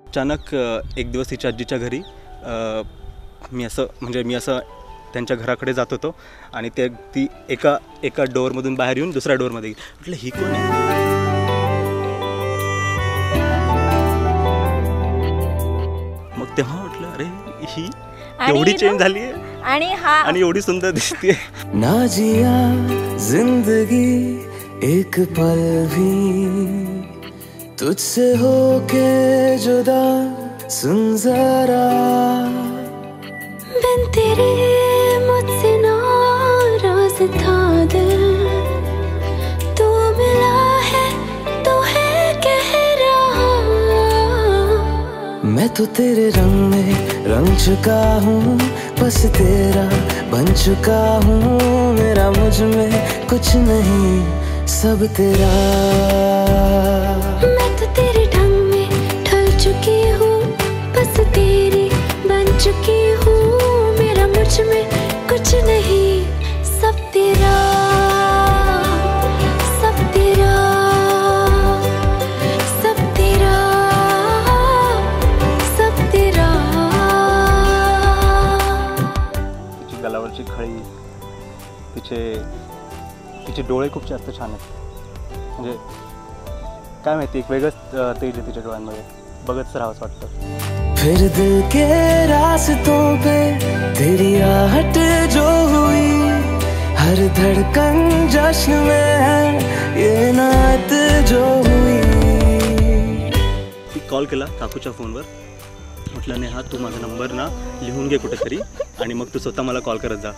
अचानक एक दिवस तिच्या आजीच्या घरी मी असं त्यांच्या घराकडे जात होतो आणि ती एका डोअरमधून बाहेर येऊन दुसऱ्या डोअरमध्ये गेली. म्हटलं ही कोण आहे. मग तेव्हा म्हटलं अरे ही एवढी चेंज झाली आहे आणि एवढी सुंदर दिसते. ना जिया जिंदगी एक पल भी तुझसे होके जुदा सुन जरा बिन तेरे मुझसे नाराज था दिल तू मिला है तो है कह रहा मैं तो तेरे रंग में रंग चुका हूँ बस तेरा बन चुका हूँ मेरा मुझ में कुछ नहीं सब तेरा मैं तो तेरे ढंग में ढल चुकी हूँ बस तेरी बन चुकी हूँ मेरा मुझ में कुछ नहीं सब तेरा सब तेरा सब तेरा सब तेरा. तिची गलावरची खळी तिचे डोळे खूप जास्त छान आहेत. म्हणजे काय माहिती एक वेगळंच तेज आहे तिच्या डोळ्यांमध्ये. बघत राहावंच वाटतं. फिर दिल के रास्तों पे तेरी आहट जो हुई हर धड़कन जश्न में है ये नात जो हुई. ती कॉल केला काकूच्या फोनवर. म्हटलं नेहा तू माझा नंबर ना लिहून घे कुठेतरी आणि मग तू स्वतः मला कॉल करत जा.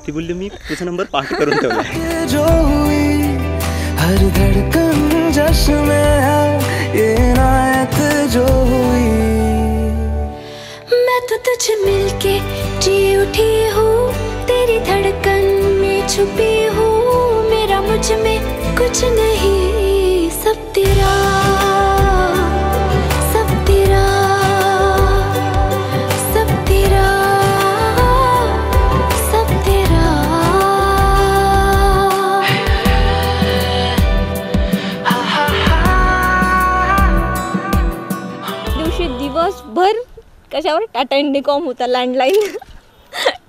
ती बोलली मी तुझा नंबर पाठ करून ठेवला. जो हुई हर धड़कन जश्न में है ये नात जो हुई. मैं तो तुझे मिलके जी उठी हूँ तेरी धड़कन में छुपी हूँ मेरा मुझ में कुछ नहीं सब तेरा सब तेरा सब तेरा सब तेरा. दिवशी दिवसभर कशावर टाटा इंडिकॉम होता लँडलाईन.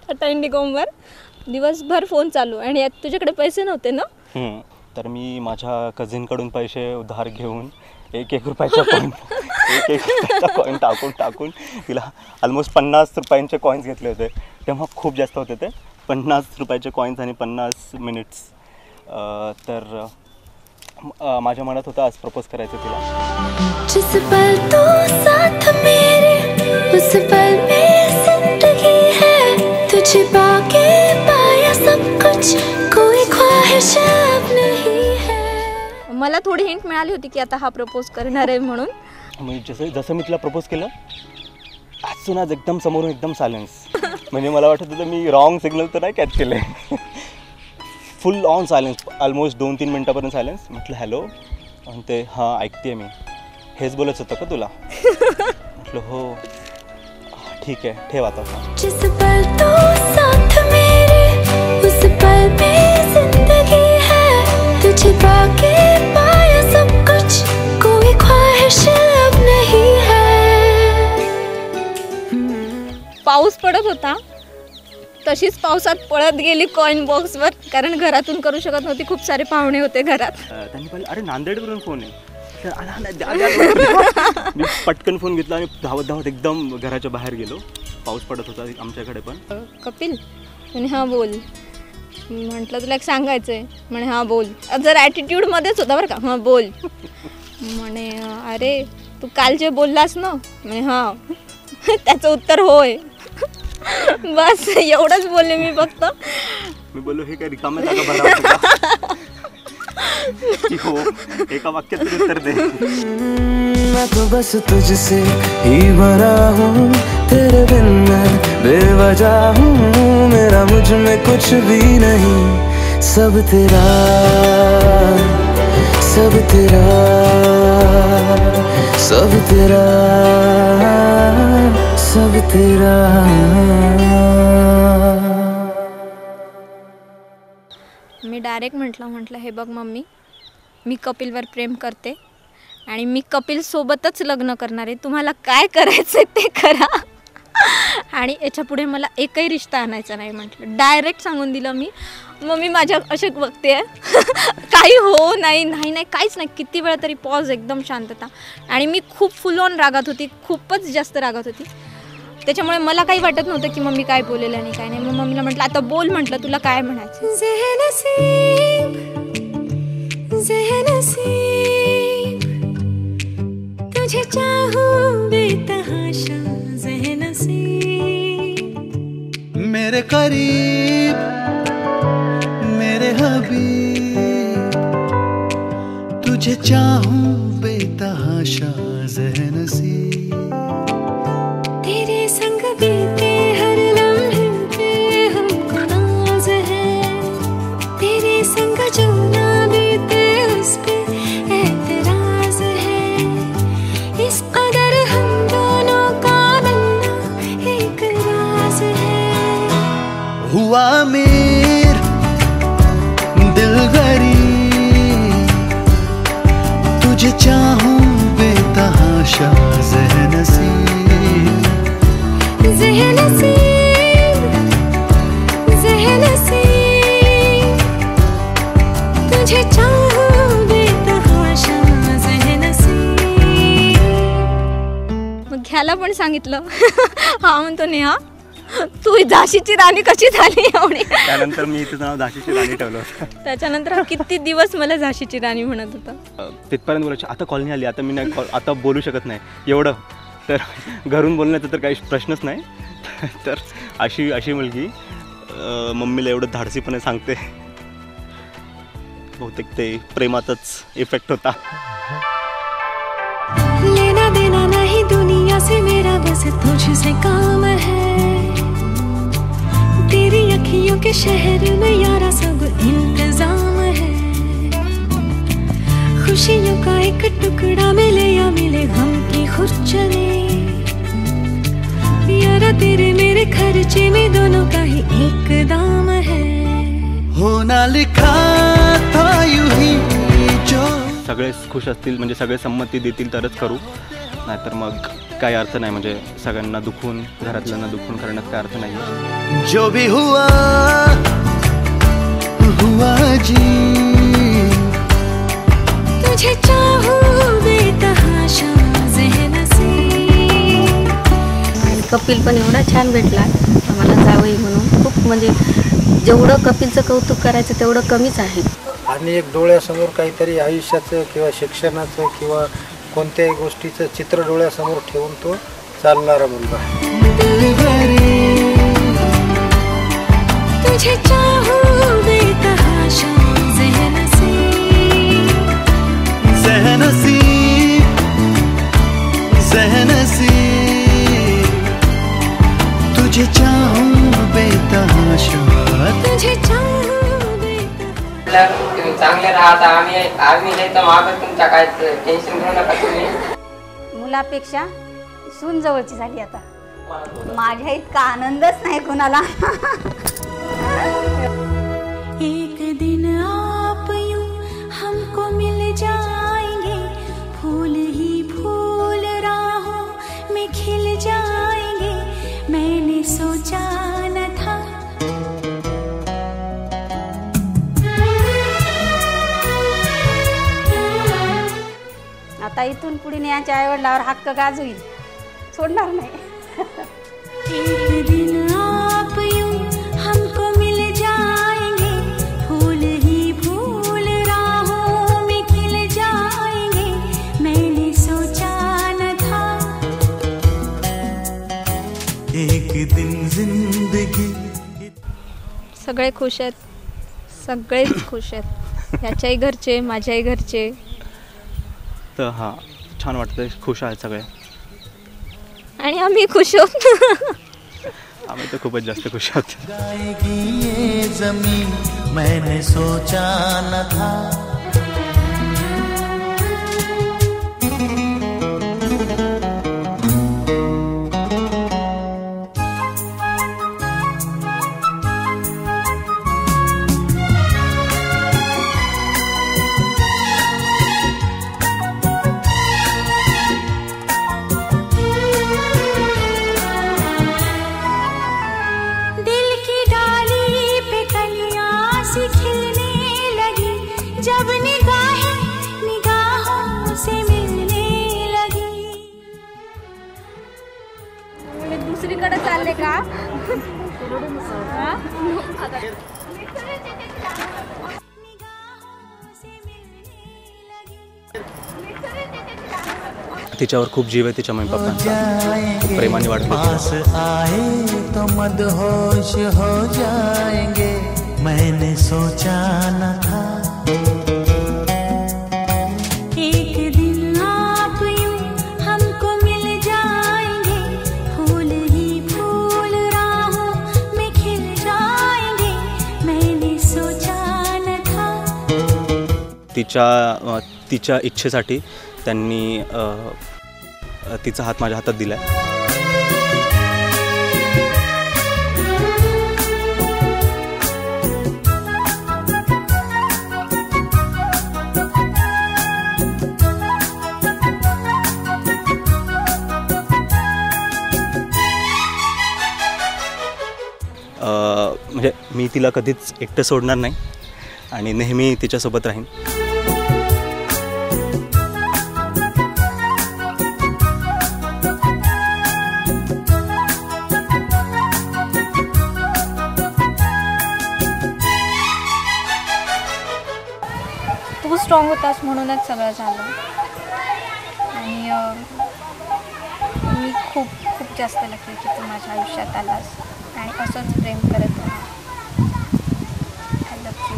टाटा इंडिकॉमवर दिवसभर फोन चालू आणि यात तुझ्याकडे पैसे नव्हते ना. तर मी माझ्या कझिनकडून पैसे उधार घेऊन एक रुपयाचा कॉईन टाकून तिला ऑलमोस्ट 50 रुपयांचे कॉईन्स घेतले होते. तेव्हा खूप जास्त होते ते 50 रुपयाचे कॉईन्स आणि 50 मिनिट्स. तर माझ्या मनात होतं आज प्रपोज करायचं तिला. जिस पल तो साथ मेरे उस पल में जिंदगी है तुझे पाके पाया सब कुछ कोई ख्वाहिश अब नहीं है. मला थोडी हिंट मिळाली होती की आता हा प्रपोज करणार आहे म्हणून. जसं मी तिला प्रपोज केलं आज सुन आज एकदम समोरून एकदम सायलेन्स. म्हणजे मला वाटत होतं मी रॉंग सिग्नल तर नाही कॅच केलं. फुल ऑन सायलेन्स ऑलमोस्ट 2-3 मिनटापर्यंत सायलेन्स. म्हटलं हॅलो आणि ते हां ऐकते मी हेच बोलत होतं का तुला. म्हटलं हो ठीक आहे ठेव आता. जिस पल तो साथ मेरे उस पल में जिंदगी है तुझे पाके पाया सब कुछ कोई ख्वाहिश अब नहीं है. पाऊस पडत होता तशीच पावसात पळत गेली कॉईन बॉक्सवर कारण घरातून करू शकत नव्हती. खूप सारे पाहुणे होते घरात. त्यांनी पाहिलं अरे नांदेडवरून फोन आहे. मी पटकन फोन घेतला आणि धावत एकदम घराच्या बाहेर गेलो. पाऊस पडत होता आमच्याकडे पण. कपिल म्हणे हां बोल. म्हटलं तुला एक सांगायचं आहे. म्हणे हां बोल. जर ॲटिट्यूडमध्येच होता बरं का. हां बोल. म्हणे अरे तू काल जे बोललास ना. म्हणे हां. त्याचं उत्तर होय. बस एवढंच बोलले मी फक्त. मी बोललो हे काय रिकाम्या जागा भरा. हो एका वाक्यात उत्तर दे. मैं तो बस तुझसे ही भरा हूँ तेरे बिन मैं बेवजह हूँ मेरा मुझ में कुछ भी नहीं सब तेरा सब तेरा सब तेरा सब तेरा. मी डायरेक्ट म्हटलं हे बघ मम्मी मी कपिलवर प्रेम करते आणि मी कपिल सोबतच लग्न करणार आहे, तुम्हाला काय करायचं ते करा आणि याच्या पुढे मला एकही रिश्ता आणायचा नाही म्हटलं, डायरेक्ट सांगून दिलं मी. मग मी माझ्या असे बघते काही हो नाही नाही नाही काहीच नाही, किती वेळा तरी पॉज, एकदम शांतता. आणि मी खूप फुल ऑन रागात होती, खूपच जास्त रागात होती. त्याच्यामुळे मला काही वाटत नव्हतं की मम्मी काय बोलेल आणि काय नाही. मग मम्मीला म्हटलं आता बोल, म्हटलं तुला काय म्हणायचं. तुझे चाहूं बेतहाशा ज़े नसीब, मेरे करीब मेरे हबीब, तुझे चाहूं बेतहाशा ज़े नसीब, तेरे संग बीते हर लम्हे पे हमको नाज है, तेरे संग जो ना बीते उस पे एतराज है, इस कदर हम दोनों का मिलना एक राज है. हुआ अमीर दिल गरीब, तुझे चाहूं बेतहाशा ज़े नसीब, ज़े नसीब, ज़े नसीब, तुझे चाहूं बेतहाशा ज़े नसीब. मग घ्यायला पण सांगितलं. हा म्हणतो नेहा तू झाशीची राणी कशी झाली एवढी. त्यानंतर मी तिचं नाव झाशीची राणी ठेवलं होतं. त्याच्यानंतर हा किती दिवस मला झाशीची राणी म्हणत होता. तिथपर्यंत बोलायची आता कॉलनी आली, आता मी नाही आता बोलू शकत नाही एवढं. तर घरून बोलण्याचा तर काही प्रश्नच नाही. तर अशी मुलगी मम्मीला एवढं धाडसीपणे सांगते, बहुतेक ते प्रेमाचाच इफेक्ट होता. लेना देना नहीं दुनिया से मेरा, बस तुझसे काम है, तेरी अखियों के शहर में यारा सब इंतजाम है, खुशियों का एक टुकड़ा मिले या मिले गम की खुरचने, यारा तेरे मेरे खर्चे में दोनों का ही एक दाम है. होना लिखा था यूं ही जो. सगळे खुश असतील म्हणजे सगळे संमती देतील तरच करू, नाहीतर मग काही अर्थ नाही. म्हणजे सगळ्यांना दुखून, घरातल्यांना दुखून करण्यात काय अर्थ नाही. जो भी हुआ हुआ जी, तुझे चाहूं बेतहाशा ज़े नसीब. कपिल पण एवढा छान भेटला आम्हाला जावई म्हणून, खूप म्हणजे जेवढं कपिलचं कौतुक करायचं तेवढं कमीच आहे. आणि एक डोळ्यासमोर काहीतरी आयुष्याचं किंवा शिक्षणाचं किंवा कोणत्याही गोष्टीचं चित्र डोळ्यासमोर ठेवून तो चालणारा मुलगा आहे. तुझे चाहूं बेतहाशा ज़े नसीब, ज़े नसीब, ज़े नसीब, तुझे चाहूं बेतहाशा, तुझे चाहूं तुम्ही चांगले राहता, आम्ही नाही तर मागं तुमच्या काय टेन्शन घेऊ नका तुम्ही. मुलापेक्षा सून जवळची झाली आता. माझ्या इतका आनंदच नाही कोणाला. एक दिन आप यूं हमको मिल जाएंगे, फूल ही फूल राहों में खिल जाएंगे, मैंने सोचा न था. आता इथून पुढे न्याच्या आईवडिलावर हक्क गाजवील, सोडणार नाही. एक दिन आप यूं हमको मिल जाएंगे, फूल ही फूल राहों में खिल जाएंगे, मैंने सोचा न था. एक दिन जिंदगी. सगळे खुश आहेत, सगळेच खुश आहेत. याच्याही घरचे, माझ्याही घरचे. तर हां, छान वाटतं, खुश आहेत सगळे. आणि आम्ही खुश आहोत. आम्ही तर खूपच जास्त खुश आहोत. जाएगी ये ज़मीन, मैंने सोचा न था. दुसरीकडे चालले का? तिच्यावर खूप जीव आहे तिच्या मम्मी पप्पांचा, प्रेमाने पास वाढवलं. आए तो मदहोश हो जाएंगे, मैंने सोचा न था. एक दिन आप यूं हमको मिल जाएंगे, फूल ही फूल राहों में खिल जाएंगे, मैंने सोचा न था. तिच्या इच्छेसाठी त्यांनी तिचा हात माझ्या हातात दिला. म्हणजे मी तिला कधीच एकटं सोडणार नाही आणि नेहमी तिच्यासोबत राहीन. तू स्ट्रॉंग होतास म्हणूनच सगळं झालं. आणि मी खूप खूप जास्त लकी की तू माझ्या आयुष्यात आलास आणि असंच प्रेम करत राहा. I love you.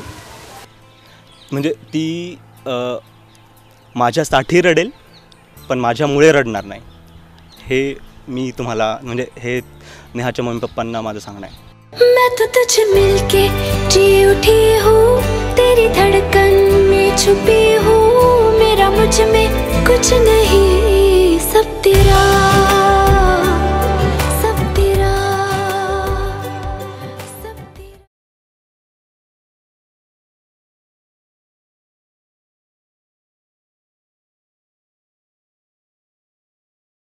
म्हणजे ती माझ्यासाठी रडेल पण माझ्यामुळे रडणार नाही, हे मी तुम्हाला म्हणजे हे नेहाच्या मम्मी पप्पांना माझं सांगणं आहे. मैं तो तुझे मिलके जी उठी हूँ, तेरी धड़कन में छुपी हूँ, मेरा मुझ में कुछ नहीं